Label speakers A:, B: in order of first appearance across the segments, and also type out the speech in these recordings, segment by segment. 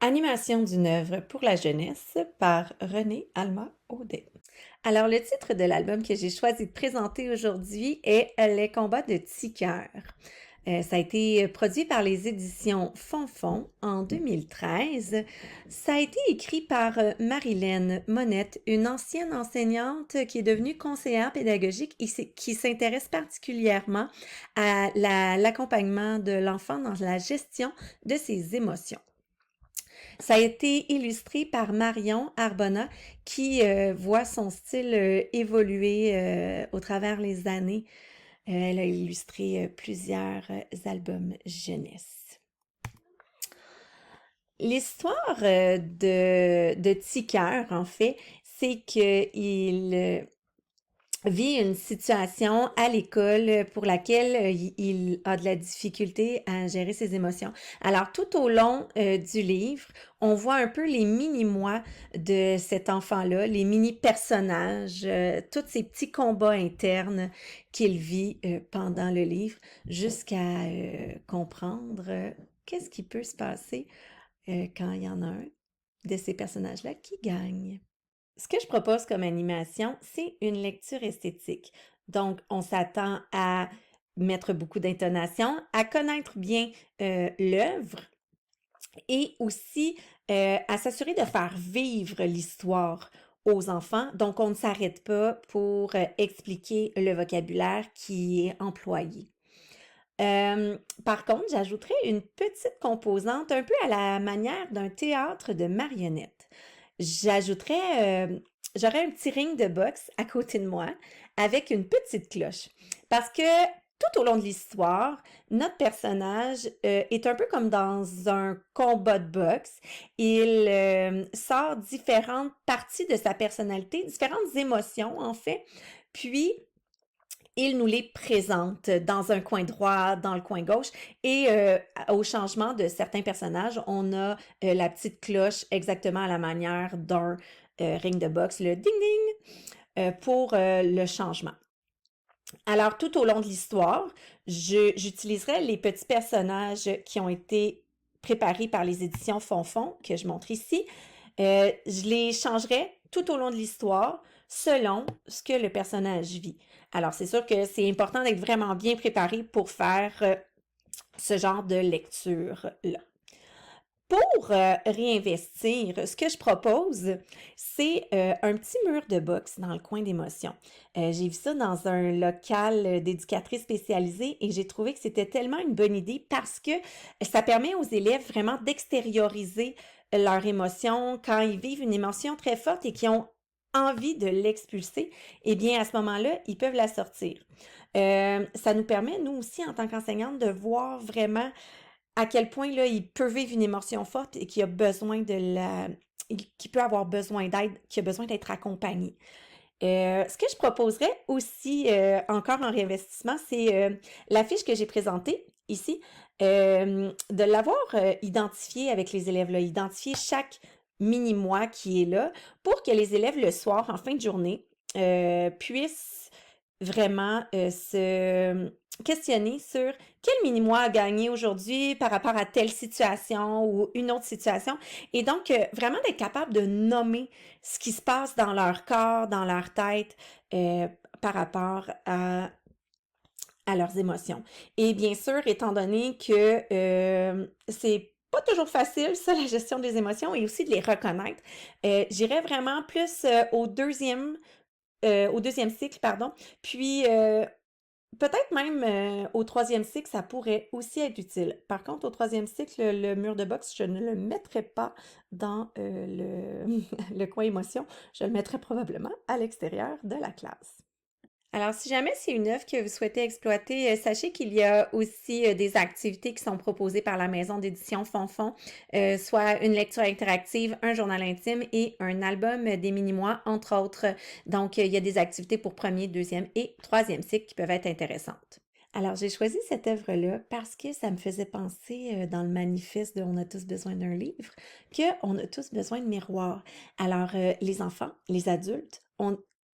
A: Animation d'une œuvre pour la jeunesse par Renée Alma Audet. Alors, le titre de l'album que j'ai choisi de présenter aujourd'hui est Les combats de Ticker. Ça a été produit par les éditions Fonfon en 2013. Ça a été écrit par Marilyn Monette, une ancienne enseignante qui est devenue conseillère pédagogique et qui s'intéresse particulièrement à l'accompagnement de l'enfant dans la gestion de ses émotions. Ça a été illustré par Marion Arbona qui voit son style évoluer au travers les années. Elle a illustré plusieurs albums jeunesse. L'histoire de Ticker, en fait, c'est qu'il vit une situation à l'école pour laquelle il a de la difficulté à gérer ses émotions. Alors, tout au long du livre, on voit un peu les mini-moi de cet enfant-là, les mini-personnages, tous ces petits combats internes qu'il vit pendant le livre, jusqu'à comprendre qu'est-ce qui peut se passer quand il y en a un de ces personnages-là qui gagne. Ce que je propose comme animation, c'est une lecture esthétique. Donc, on s'attend à mettre beaucoup d'intonation, à connaître bien l'œuvre et aussi à s'assurer de faire vivre l'histoire aux enfants. Donc, on ne s'arrête pas pour expliquer le vocabulaire qui est employé. Par contre, j'ajouterais une petite composante un peu à la manière d'un théâtre de marionnettes. J'aurais un petit ring de boxe à côté de moi avec une petite cloche. Parce que tout au long de l'histoire, notre personnage est un peu comme dans un combat de boxe. Il sort différentes parties de sa personnalité, différentes émotions en fait. Puis, il nous les présente dans un coin droit, dans le coin gauche. Et au changement de certains personnages, on a la petite cloche exactement à la manière d'un ring de boxe, le ding-ding, pour le changement. Alors, tout au long de l'histoire, j'utiliserai les petits personnages qui ont été préparés par les éditions Fonfon, que je montre ici. Je les changerai tout au long de l'histoire selon ce que le personnage vit. Alors, c'est sûr que c'est important d'être vraiment bien préparé pour faire ce genre de lecture-là. Pour réinvestir, ce que je propose, c'est un petit mur de boxe dans le coin d'émotion. J'ai vu ça dans un local d'éducatrice spécialisée et j'ai trouvé que c'était tellement une bonne idée parce que ça permet aux élèves vraiment d'extérioriser leur émotion quand ils vivent une émotion très forte et qui ont envie de l'expulser. Eh bien, à ce moment-là, ils peuvent la sortir. Ça nous permet, nous aussi, en tant qu'enseignante, de voir vraiment à quel point là, il peut vivre une émotion forte et qu'il a besoin qu'il peut avoir besoin d'aide, qu'il a besoin d'être accompagné. Ce que je proposerais aussi encore en réinvestissement, c'est la fiche que j'ai présentée ici, de l'avoir identifiée avec les élèves, là, identifier chaque mini-moi qui est là pour que les élèves le soir, en fin de journée, puissent vraiment se questionner sur quel mini-moi a gagné aujourd'hui par rapport à telle situation ou une autre situation. Et donc, vraiment d'être capable de nommer ce qui se passe dans leur corps, dans leur tête, par rapport à leurs émotions. Et bien sûr, étant donné que c'est pas toujours facile, ça, la gestion des émotions et aussi de les reconnaître, j'irais vraiment plus au deuxième cycle, pardon, puis peut-être même au troisième cycle, ça pourrait aussi être utile. Par contre, au troisième cycle, le mur de boxe, je ne le mettrai pas dans le coin émotion. Je le mettrai probablement à l'extérieur de la classe. Alors, si jamais c'est une œuvre que vous souhaitez exploiter, sachez qu'il y a aussi des activités qui sont proposées par la maison d'édition Fonfon, soit une lecture interactive, un journal intime et un album des mini-mois, entre autres. Donc, il y a des activités pour premier, deuxième et troisième cycle qui peuvent être intéressantes. Alors, j'ai choisi cette œuvre-là parce que ça me faisait penser dans le manifeste de On a tous besoin d'un livre, qu'on a tous besoin de miroirs. Alors, les enfants, les adultes,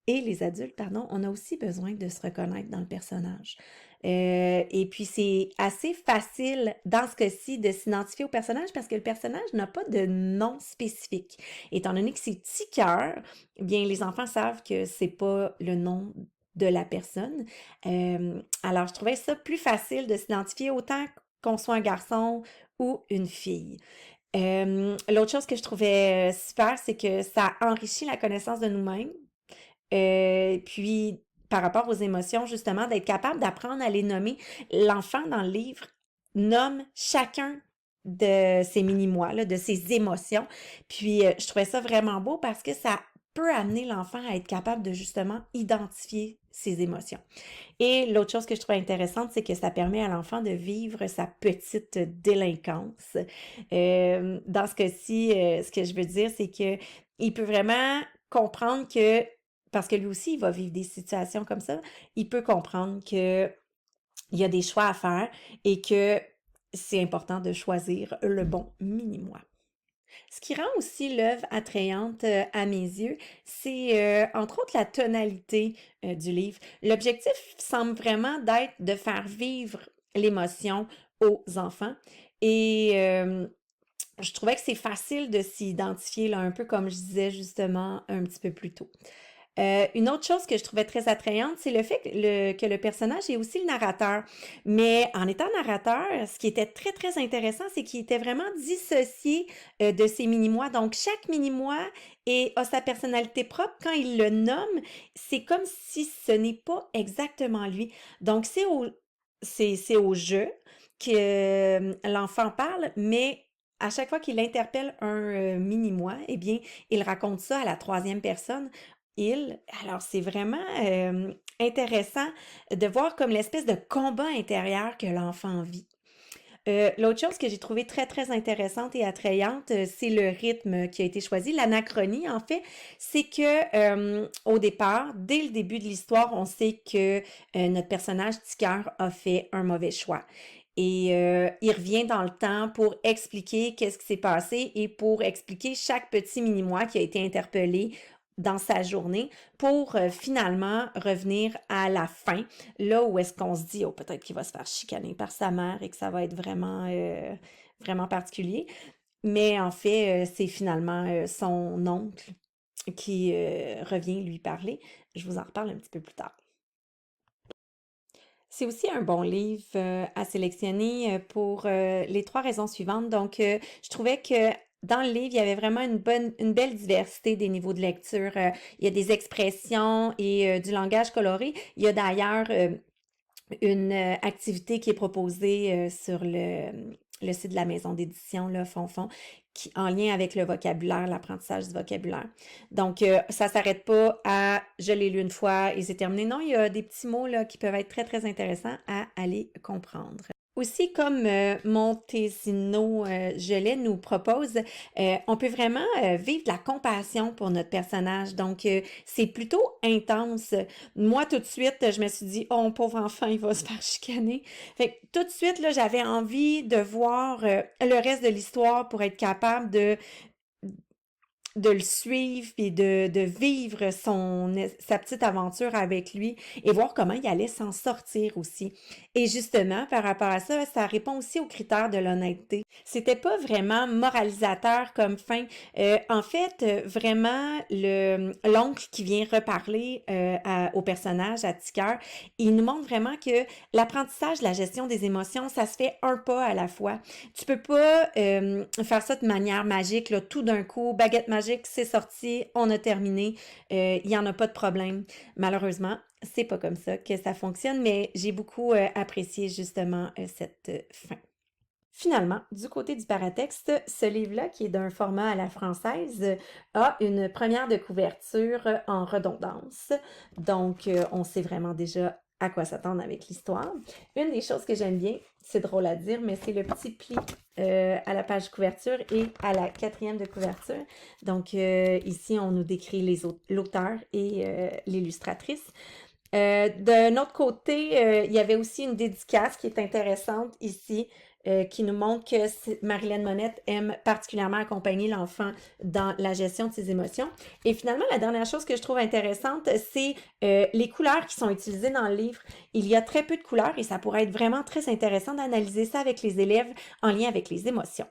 A: et les adultes, pardon, on a aussi besoin de se reconnaître dans le personnage. Et puis c'est assez facile dans ce cas-ci de s'identifier au personnage parce que le personnage n'a pas de nom spécifique. Étant donné que c'est Petit Cœur, eh bien les enfants savent que c'est pas le nom de la personne. Alors je trouvais ça plus facile de s'identifier autant qu'on soit un garçon ou une fille. L'autre chose que je trouvais super, c'est que ça enrichit la connaissance de nous-mêmes. Puis, par rapport aux émotions, justement, d'être capable d'apprendre à les nommer. L'enfant dans le livre nomme chacun de ses mini-moi, là, de ses émotions. Puis, je trouvais ça vraiment beau parce que ça peut amener l'enfant à être capable de justement identifier ses émotions. Et l'autre chose que je trouve intéressante, c'est que ça permet à l'enfant de vivre sa petite délinquance. Dans ce cas-ci, ce que je veux dire, c'est que il peut vraiment comprendre que, parce que lui aussi, il va vivre des situations comme ça, il peut comprendre que il y a des choix à faire et que c'est important de choisir le bon mini-moi. Ce qui rend aussi l'œuvre attrayante à mes yeux, c'est entre autres la tonalité du livre. L'objectif semble vraiment d'être de faire vivre l'émotion aux enfants et je trouvais que c'est facile de s'y identifier, là, un peu comme je disais justement un petit peu plus tôt. Une autre chose que je trouvais très attrayante, c'est le fait que le personnage est aussi le narrateur. Mais en étant narrateur, ce qui était très, très intéressant, c'est qu'il était vraiment dissocié de ses mini-mois. Donc, chaque mini-mois a sa personnalité propre. Quand il le nomme, c'est comme si ce n'est pas exactement lui. Donc, c'est au jeu que l'enfant parle, mais à chaque fois qu'il interpelle un mini-moi, eh bien, il raconte ça à la troisième personne. Alors c'est vraiment intéressant de voir comme l'espèce de combat intérieur que l'enfant vit. L'autre chose que j'ai trouvé très, très intéressante et attrayante, c'est le rythme qui a été choisi. L'anachronie, en fait, c'est que au départ, dès le début de l'histoire, on sait que notre personnage Ticker a fait un mauvais choix. Et il revient dans le temps pour expliquer qu'est-ce qui s'est passé et pour expliquer chaque petit mini-moi qui a été interpellé dans sa journée pour finalement revenir à la fin, là où est-ce qu'on se dit, oh, peut-être qu'il va se faire chicaner par sa mère et que ça va être vraiment, vraiment particulier. Mais en fait, c'est finalement son oncle qui revient lui parler. Je vous en reparle un petit peu plus tard. C'est aussi un bon livre à sélectionner pour les trois raisons suivantes. Donc, je trouvais que dans le livre, il y avait vraiment une belle diversité des niveaux de lecture. Il y a des expressions et du langage coloré. Il y a d'ailleurs une activité qui est proposée sur le site de la maison d'édition, là, Fonfon, en lien avec le vocabulaire, l'apprentissage du vocabulaire. Donc, ça ne s'arrête pas à je l'ai lu une fois et c'est terminé. Non, il y a des petits mots là, qui peuvent être très, très intéressants à aller comprendre. Aussi, comme Montesino Gelet nous propose, on peut vraiment vivre de la compassion pour notre personnage. Donc, c'est plutôt intense. Moi, tout de suite, je me suis dit, oh, pauvre enfant, il va se faire chicaner. Fait que tout de suite, là, j'avais envie de voir le reste de l'histoire pour être capable de le suivre et de vivre sa petite aventure avec lui et voir comment il allait s'en sortir aussi. Et justement, par rapport à ça, ça répond aussi aux critères de l'honnêteté. C'était pas vraiment moralisateur comme fin. En fait, vraiment, l'oncle qui vient reparler au personnage, à Ticker, il nous montre vraiment que l'apprentissage de la gestion des émotions, ça se fait un pas à la fois. Tu peux pas faire ça de manière magique, là, tout d'un coup, baguette magique, c'est sorti, on a terminé, il n'y en a pas de problème. Malheureusement, c'est pas comme ça que ça fonctionne, mais j'ai beaucoup apprécié justement cette fin. Finalement, du côté du paratexte, ce livre-là, qui est d'un format à la française, a une première de couverture en redondance. Donc, on sait vraiment déjà à quoi s'attendre avec l'histoire. Une des choses que j'aime bien, c'est drôle à dire, mais c'est le petit pli à la page couverture et à la quatrième de couverture. Donc, ici, on nous décrit l'auteur et l'illustratrice. D'un autre côté, il y avait aussi une dédicace qui est intéressante ici qui nous montre que Marilyn Monette aime particulièrement accompagner l'enfant dans la gestion de ses émotions. Et finalement, la dernière chose que je trouve intéressante, c'est les couleurs qui sont utilisées dans le livre. Il y a très peu de couleurs et ça pourrait être vraiment très intéressant d'analyser ça avec les élèves en lien avec les émotions.